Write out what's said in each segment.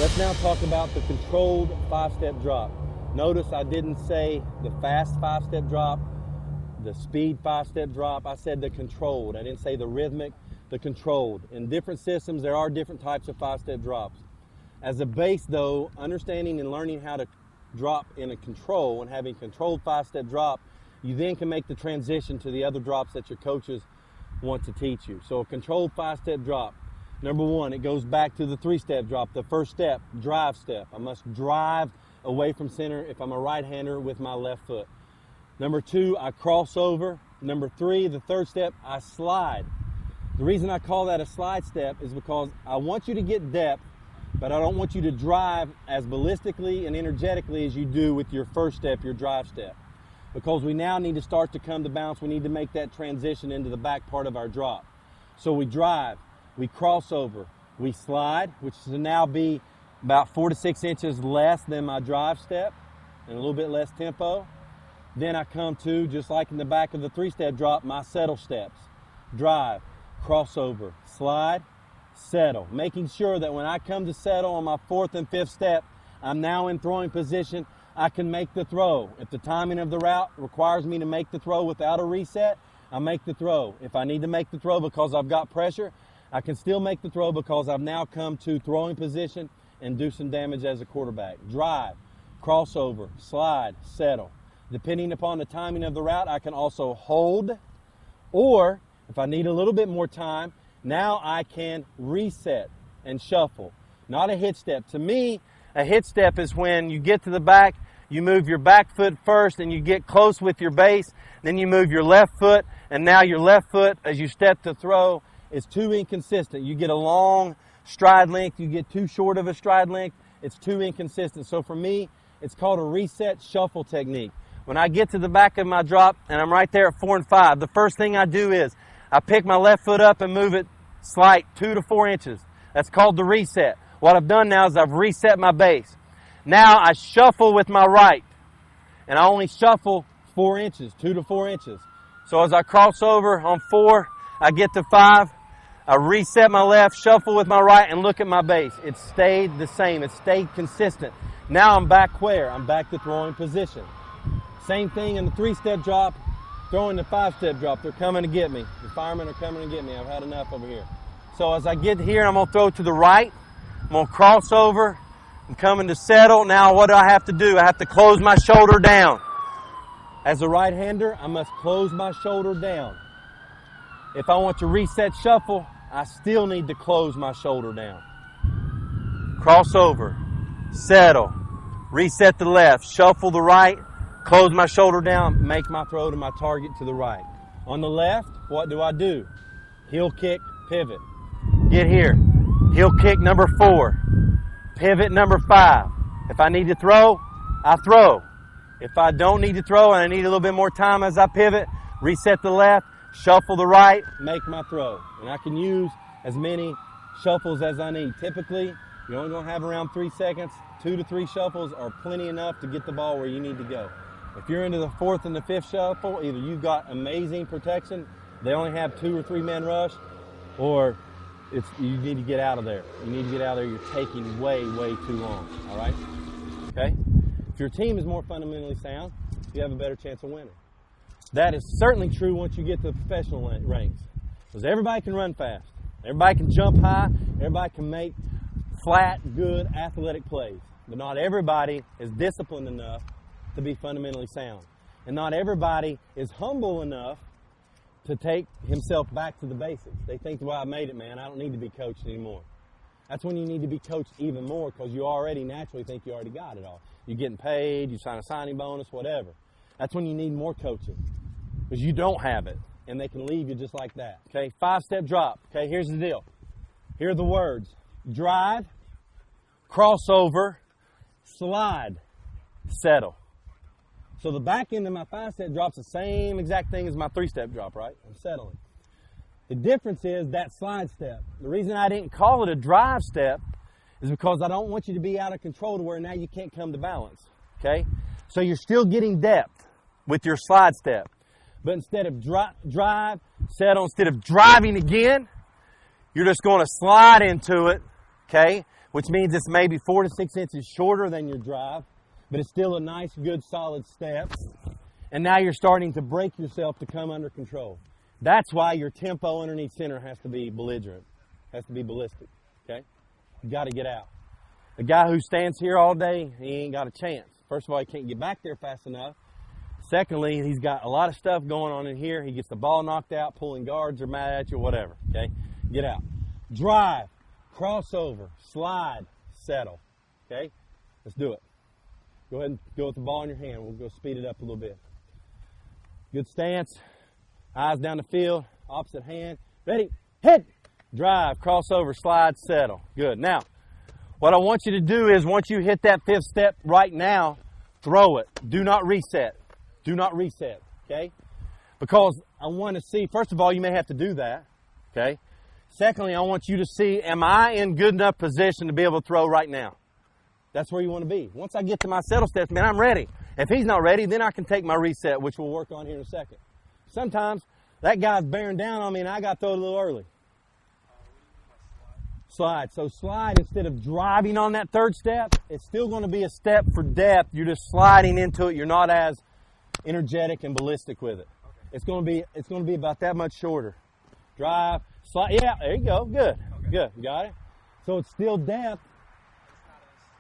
Let's now talk about the controlled 5-step drop. Notice I didn't say the fast 5-step drop, the speed 5-step drop. I said the controlled. I didn't say the rhythmic, the controlled. In different systems, there are different types of 5-step drops. As a base though, understanding and learning how to drop in a control and having a controlled 5-step drop, you then can make the transition to the other drops that your coaches want to teach you. So a controlled 5-step drop. Number one, it goes back to the 3-step drop. The first step, drive step. I must drive away from center if I'm a right-hander with my left foot. Number two, I cross over. Number three, the third step, I slide. The reason I call that a slide step is because I want you to get depth, but I don't want you to drive as ballistically and energetically as you do with your first step, your drive step. Because we now need to start to come to bounce, we need to make that transition into the back part of our drop. So we drive. We cross over, we slide, which will now be about 4 to 6 inches less than my drive step and a little bit less tempo. Then I come to, just like in the back of the 3-step drop, my settle steps. Drive, crossover, slide, settle. Making sure that when I come to settle on my 4th and 5th step, I'm now in throwing position. I can make the throw. If the timing of the route requires me to make the throw without a reset, I make the throw. If I need to make the throw because I've got pressure, I can still make the throw because I've now come to throwing position and do some damage as a quarterback. Drive, crossover, slide, settle. Depending upon the timing of the route, I can also hold, or if I need a little bit more time, now I can reset and shuffle. Not a hit step. To me, a hit step is when you get to the back, you move your back foot first and you get close with your base, then you move your left foot, and now your left foot, as you step to throw, is too inconsistent. You get a long stride length, you get too short of a stride length, it's too inconsistent. So for me, it's called a reset shuffle technique. When I get to the back of my drop and I'm right there at 4 and 5, the first thing I do is I pick my left foot up and move it slight 2 to 4 inches. That's called the reset. What I've done now is I've reset my base. Now I shuffle with my right, and I only shuffle 4 inches, 2 to 4 inches. So as I cross over on 4, I get to 5, I reset my left, shuffle with my right, and look at my base. It stayed the same. It stayed consistent. Now I'm back where? I'm back to throwing position. Same thing in the 3-step drop, throwing the 5-step drop. They're coming to get me. The firemen are coming to get me. I've had enough over here. So as I get here, I'm going to throw to the right. I'm going to cross over. I'm coming to settle. Now what do I have to do? I have to close my shoulder down. As a right-hander, I must close my shoulder down. If I want to reset shuffle, I still need to close my shoulder down. Cross over, settle, reset the left, shuffle the right, close my shoulder down, make my throw to my target to the right. On the left, what do? Heel kick, pivot. Get here. Heel kick number 4. Pivot number 5. If I need to throw, I throw. If I don't need to throw and I need a little bit more time as I pivot, reset the left, shuffle the right, make my throw. And I can use as many shuffles as I need. Typically, you're only going to have around 3 seconds. 2 to 3 shuffles are plenty enough to get the ball where you need to go. If you're into the 4th and the 5th shuffle, either you've got amazing protection, they only have 2 or 3 man rush, or you need to get out of there. You need to get out of there. You're taking way, way too long. All right? Okay? If your team is more fundamentally sound, you have a better chance of winning. That is certainly true once you get to the professional ranks. Because everybody can run fast. Everybody can jump high. Everybody can make flat, good, athletic plays. But not everybody is disciplined enough to be fundamentally sound. And not everybody is humble enough to take himself back to the basics. They think, well, I made it, man. I don't need to be coached anymore. That's when you need to be coached even more, because you already naturally think you already got it all. You're getting paid, you sign a signing bonus, whatever. That's when you need more coaching, because you don't have it, and they can leave you just like that. Okay, 5-step drop. Okay, here's the deal. Here are the words. Drive, crossover, slide, settle. So the back end of my 5-step drop's the same exact thing as my 3-step drop, right? I'm settling. The difference is that slide step. The reason I didn't call it a drive step is because I don't want you to be out of control to where now you can't come to balance, okay? So you're still getting depth with your slide step. But instead of drive, settle, instead of driving again, you're just going to slide into it, okay? which means it's maybe 4 to 6 inches shorter than your drive, but it's still a nice, good, solid step. And now you're starting to break yourself to come under control. That's why your tempo underneath center has to be belligerent, has to be ballistic, okay? You got to get out. The guy who stands here all day, he ain't got a chance. First of all, he can't get back there fast enough. Secondly, he's got a lot of stuff going on in here. He gets the ball knocked out, pulling guards are mad at you, whatever, okay? Get out. Drive, crossover, slide, settle, okay? Let's do it. Go ahead and go with the ball in your hand. We'll go speed it up a little bit. Good stance. Eyes down the field. Opposite hand. Ready, hit. Drive, crossover, slide, settle. Good. Now, what I want you to do is once you hit that 5th step right now, throw it. Do not reset. Do not reset, okay? Because I want to see, first of all, you may have to do that, okay? Secondly, I want you to see, am I in good enough position to be able to throw right now? That's where you want to be. Once I get to my settle steps, man, I'm ready. If he's not ready, then I can take my reset, which we'll work on here in a second. Sometimes that guy's bearing down on me and I got to throw it a little early. Slide. So slide instead of driving on that 3rd step, it's still going to be a step for depth. You're just sliding into it. You're not as energetic and ballistic with it. It's going to be about that much shorter. Drive, slide. Yeah, there you go. Good. Good. You got it? So it's still depth,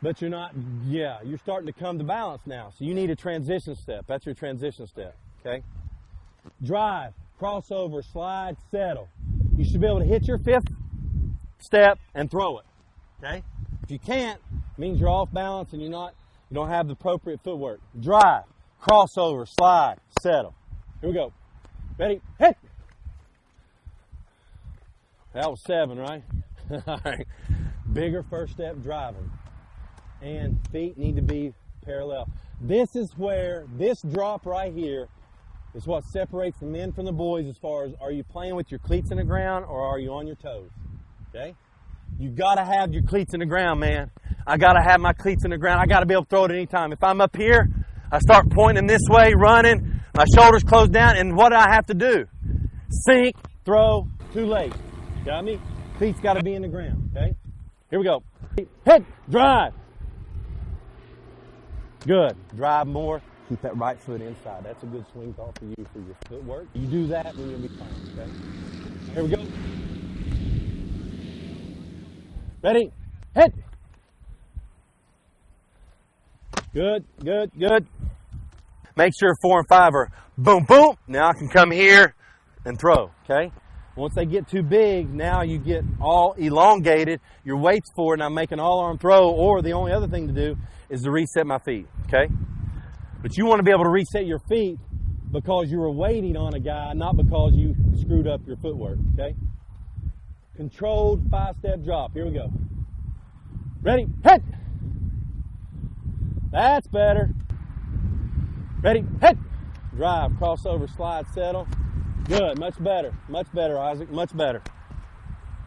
but you're not, you're starting to come to balance now. So you need a transition step. That's your transition step, okay? Drive, crossover, slide, settle. You should be able to hit your 5th step and throw it, okay? If you can't, it means you're off balance and you don't have the appropriate footwork. Drive, crossover, slide, settle. Here we go. Ready, hit. That was 7, right? All right. Bigger first step driving. And feet need to be parallel. This is where, this drop right here is what separates the men from the boys as far as are you playing with your cleats in the ground or are you on your toes? Okay? You got to have your cleats in the ground, man. I got to have my cleats in the ground. I got to be able to throw it anytime. If I'm up here, I start pointing this way, running, my shoulders close down, and what do I have to do? Sink, throw, too late. Got me? Cleats got to be in the ground, okay? Here we go. Hit, drive. Good. Drive more. Keep that right foot inside. That's a good swing thought for you for your footwork. You do that, then you'll be fine, okay? Here we go. Ready? Hit. Good, good, good. Make sure 4 and 5 are boom, boom. Now I can come here and throw, okay? Once they get too big, now you get all elongated. Your weight's forward, and I'm making all-arm throw, or the only other thing to do is to reset my feet, okay? But you want to be able to reset your feet because you were waiting on a guy, not because you screwed up your footwork, okay? Controlled 5-step drop. Here we go. Ready? Hit! That's better. Ready? Hit! Drive, crossover, slide, settle. Good. Much better. Much better, Isaac. Much better.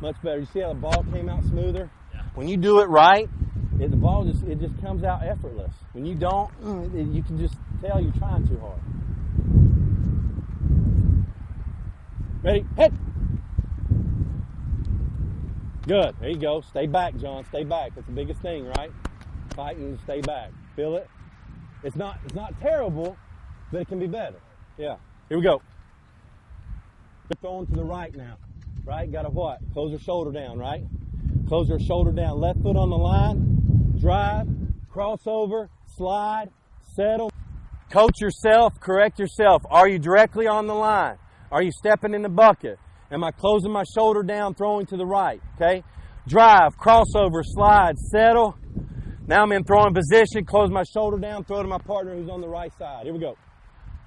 Much better. You see how the ball came out smoother? Yeah. When you do it right, the ball just comes out effortless. When you don't, you can just tell you're trying too hard. Ready? Hit! Good. There you go. Stay back, John. Stay back. That's the biggest thing, right? Fighting, stay back. Feel it? It's not terrible, but it can be better. Yeah. Here we go. Throwing to the right now. Right? Got to what? Close your shoulder down, right? Close your shoulder down. Left foot on the line. Drive. Crossover. Slide. Settle. Coach yourself. Correct yourself. Are you directly on the line? Are you stepping in the bucket? Am I closing my shoulder down, throwing to the right? Okay? Drive, crossover, slide, settle. Now I'm in throwing position, close my shoulder down, throw to my partner who's on the right side. Here we go.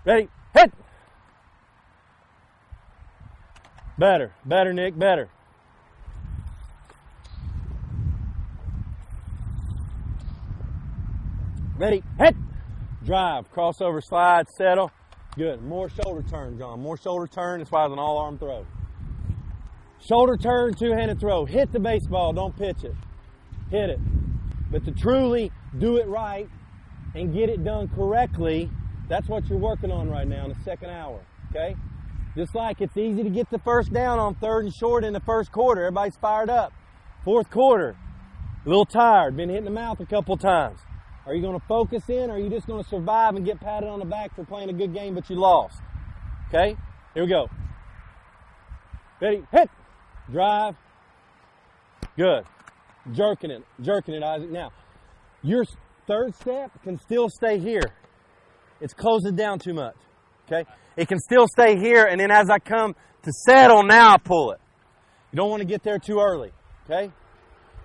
Ready? Hit! Better, better, Nick, better. Ready? Hit! Drive, crossover, slide, settle. Good. More shoulder turn, John. More shoulder turn. That's why it's an all-arm throw. Shoulder turn, two-handed throw. Hit the baseball, don't pitch it. Hit it. But to truly do it right and get it done correctly, that's what you're working on right now in the second hour, okay? Just like it's easy to get the first down on 3rd and short in the first quarter. Everybody's fired up. 4th quarter, A little tired, been hit in the mouth a couple times. Are you going to focus in, or are you just going to survive and get patted on the back for playing a good game but you lost? Okay, here we go. Ready, hit, drive, good. Jerking it, Isaac. Now, your third step can still stay here. It's closing down too much, okay? It can still stay here, and then as I come to settle, now I pull it. You don't want to get there too early, okay?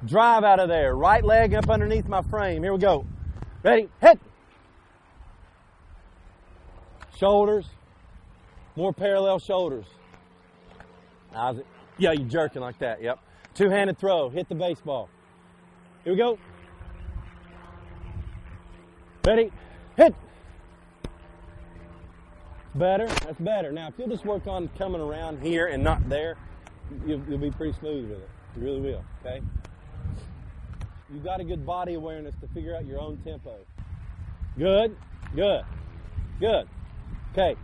Drive out of there. Right leg up underneath my frame. Here we go. Ready? Hit. Shoulders. More parallel shoulders. Isaac. Yeah, you're jerking like that. Yep. Two-handed throw. Hit the baseball. Here we go. Ready? Hit. Better. That's better. Now, if you'll just work on coming around here and not there, you'll be pretty smooth with it. You really will, okay? You've got a good body awareness to figure out your own tempo. Good, good, good. Okay,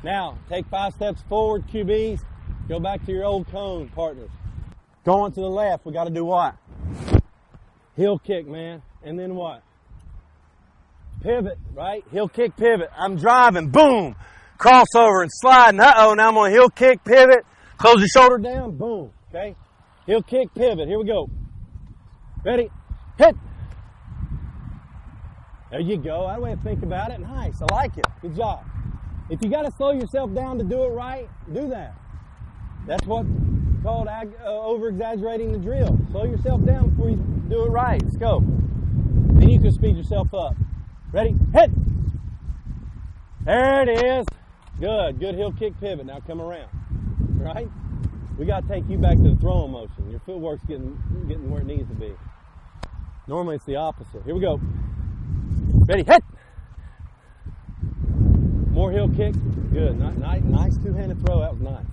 now take 5 steps forward, QBs. Go back to your old cone, partners. Going to the left, we got to do what? Heel kick, man. And then what? Pivot, right? Heel kick, pivot. I'm driving, boom. Crossover and sliding. Uh-oh, now I'm on a heel kick, pivot. Close your shoulder down, boom. Okay? Heel kick, pivot. Here we go. Ready? Hit. There you go. That way to think about it. Nice. I like it. Good job. If you got to slow yourself down to do it right, do that. That's what's called over-exaggerating the drill. Slow yourself down before you do it right. Let's go. Then you can speed yourself up. Ready? Hit. There it is. Good. Good heel kick pivot. Now come around. Right? We got to take you back to the throwing motion. Your footwork's getting where it needs to be. Normally it's the opposite. Here we go. Ready? Hit. More heel kick. Good. Nice two-handed throw. That was nice.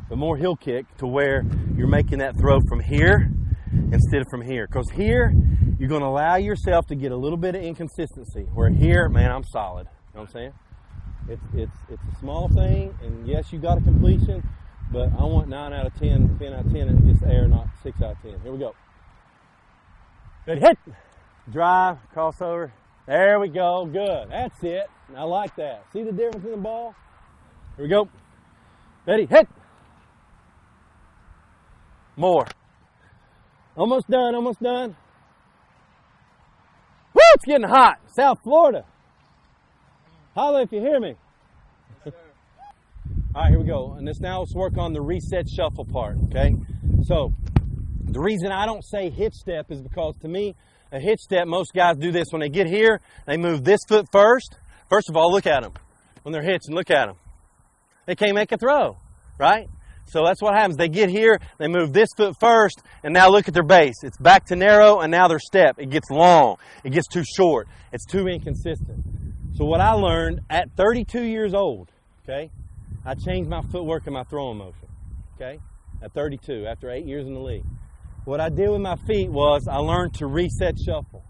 But more heel kick to where you're making that throw from here instead of from here. Because here, you're going to allow yourself to get a little bit of inconsistency. Where here, man, I'm solid. You know what I'm saying? It's a small thing, and yes, you got a completion, but I want 9 out of 10, 10 out of 10, and just air, not 6 out of 10. Here we go. Ready, hit. Drive, crossover. There we go. Good. That's it. I like that. See the difference in the ball? Here we go. Ready, hit. More. Almost done, almost done. Woo, it's getting hot. South Florida. Holla if you hear me. Yes, all right, here we go. And now let's work on the reset shuffle part, okay? So, the reason I don't say hitch step is because to me, a hitch step, most guys do this. When they get here, they move this foot first. First of all, look at them. When they're hitching, look at them. They can't make a throw, right? So that's what happens. They get here, they move this foot first, and now look at their base. It's back to narrow, and now their step. It gets long. It gets too short. It's too inconsistent. So what I learned at 32 years old, okay, I changed my footwork and my throwing motion, okay, at 32, after 8 years in the league. What I did with my feet was I learned to reset shuffle.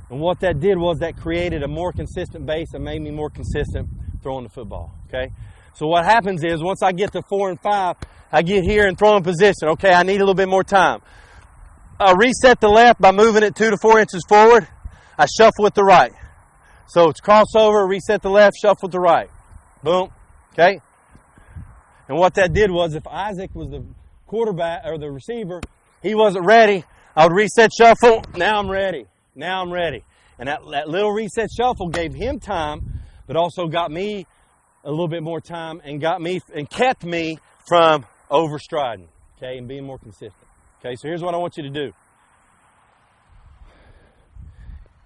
And what that did was that created a more consistent base and made me more consistent throwing the football, okay? So what happens is once I get to 4 and 5, I get here and throw in position. Okay, I need a little bit more time. I reset the left by moving it 2 to 4 inches forward. I shuffle with the right. So it's crossover, reset the left, shuffle with the right. Boom, okay? And what that did was if Isaac was the quarterback or the receiver, he wasn't ready, I would reset shuffle. Now I'm ready. Now I'm ready. And that little reset shuffle gave him time, but also got me a little bit more time and kept me from overstriding, okay, and being more consistent. Okay, so here's what I want you to do.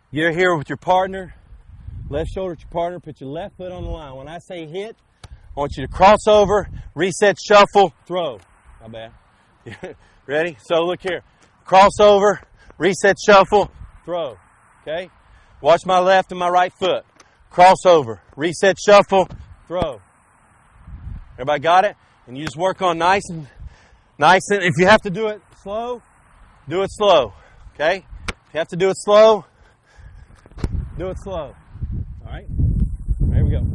You're here with your partner, left shoulder at your partner, put your left foot on the line. When I say hit, I want you to cross over, reset, shuffle, throw. My bad. Ready? So look here. Cross over, reset, shuffle, throw. Okay? Watch my left and my right foot. Cross over, reset, shuffle, throw. Everybody got it? And you just work on nice and if you have to do it slow, do it slow. Okay? If you have to do it slow, do it slow. All right? Here we go.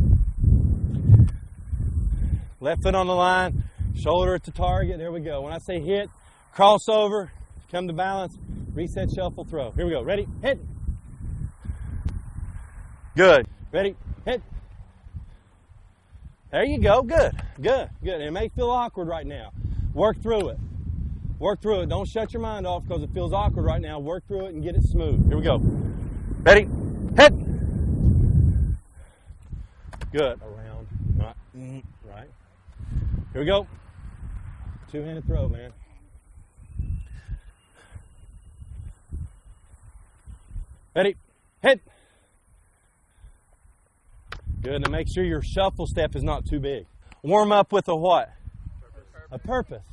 Left foot on the line, shoulder at the target. There we go. When I say hit, cross over, come to balance, Reset, shuffle, throw. Here we go. Ready, hit. Good. Ready, hit. There you go. Good, good, good. It may feel awkward right now. Work through it. Work through it. Don't shut your mind off because it feels awkward right now. Work through it and get it smooth. Here we go. Ready, hit. Good. Around. Right. Right. Here we go. Two-handed throw, man. Ready, hit. Good. Now make sure your shuffle step is not too big. Warm up with a what? A purpose.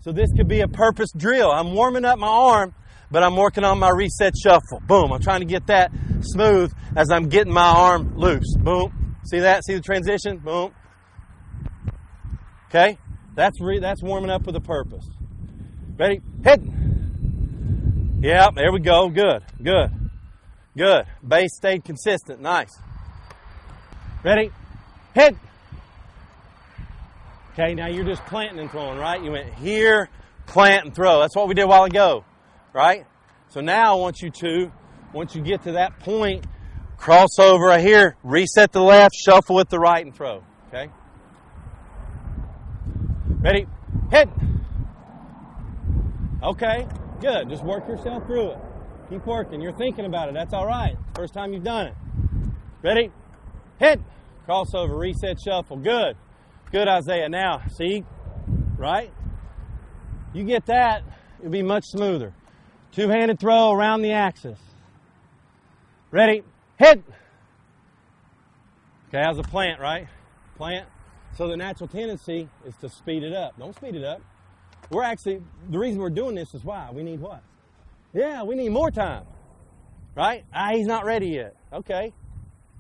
So this could be a purpose drill. I'm warming up my arm, but I'm working on my reset shuffle. Boom. I'm trying to get that smooth as I'm getting my arm loose. Boom. See that? See the transition? Boom. Okay? That's warming up with a purpose. Ready? Hit. Yeah, there we go. Good. Good. Good. Base stayed consistent. Nice. Ready? Hit. Okay, now you're just planting and throwing, right? You went here, plant and throw. That's what we did a while ago, right? So now I want you to, once you get to that point, cross over right here, reset the left, shuffle with the right and throw, okay? Ready? Hit. Okay, good. Just work yourself through it. Keep working. You're thinking about it. That's all right. First time you've done it. Ready? Hit. Crossover, reset, shuffle. Good. Good, Isaiah. Now, see? Right? You get that, it'll be much smoother. Two-handed throw around the axis. Ready? Hit. Okay, how's a plant, right? Plant. So the natural tendency is to speed it up. Don't speed it up. We're actually, the reason we're doing this is why? We need what? Yeah, we need more time. Right? He's not ready yet. Okay.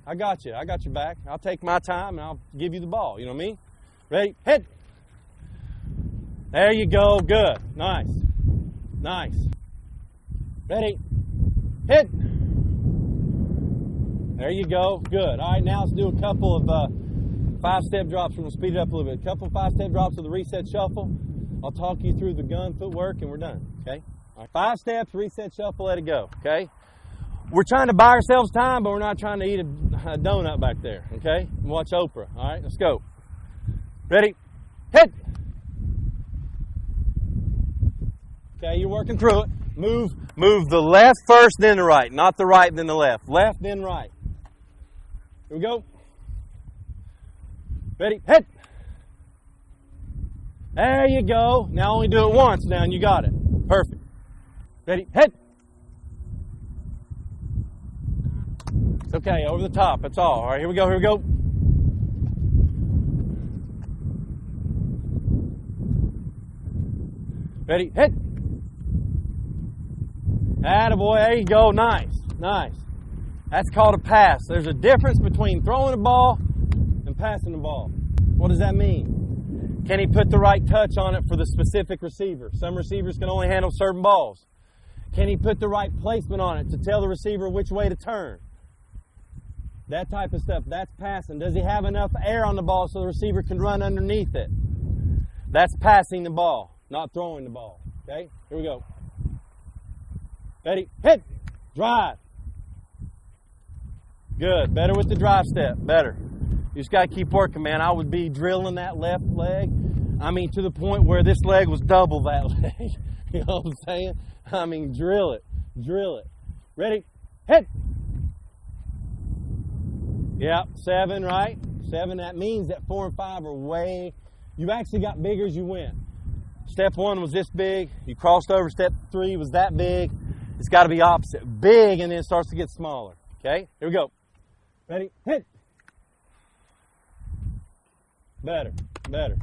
I got you. I got your back. I'll take my time and I'll give you the ball. You know what I mean? Ready? Hit. There you go. Good. Nice. Nice. Ready? Hit. There you go. Good. All right, now let's do a couple of five-step drops. We're going to speed it up a little bit. A couple of five-step drops with the reset shuffle. I'll talk you through the gun footwork and we're done. Okay? All right. 5 steps, reset shuffle, let it go. Okay? We're trying to buy ourselves time, but we're not trying to eat a donut back there. Okay? And watch Oprah. All right? Let's go. Ready? Hit. Okay, you're working through it. Move the left first, then the right. Not the right, then the left. Left, then right. Here we go. Ready? Hit. There you go. Now only do it once now and you got it. Perfect. Ready? Hit. It's okay. Over the top. That's all. All right, here we go. Here we go. Ready? Hit. Attaboy. There you go. Nice. Nice. That's called a pass. There's a difference between throwing a ball and passing the ball. What does that mean? Can he put the right touch on it for the specific receiver? Some receivers can only handle certain balls. Can he put the right placement on it to tell the receiver which way to turn? That type of stuff. That's passing. Does he have enough air on the ball so the receiver can run underneath it? That's passing the ball, not throwing the ball. Okay? Here we go. Ready? Hit. Drive. Good. Better with the drive step. Better. You just got to keep working, man. I would be drilling that left leg. I mean, to the point where this leg was double that leg. You know what I'm saying? I mean, drill it. Drill it. Ready? Hit. Yep. 7, right? 7. That means that 4 and 5 are way... You actually got bigger as you went. Step 1 was this big. You crossed over. Step 3 was that big. It's got to be opposite. Big, and then it starts to get smaller. Okay? Here we go. Ready? Hit. Better. Better.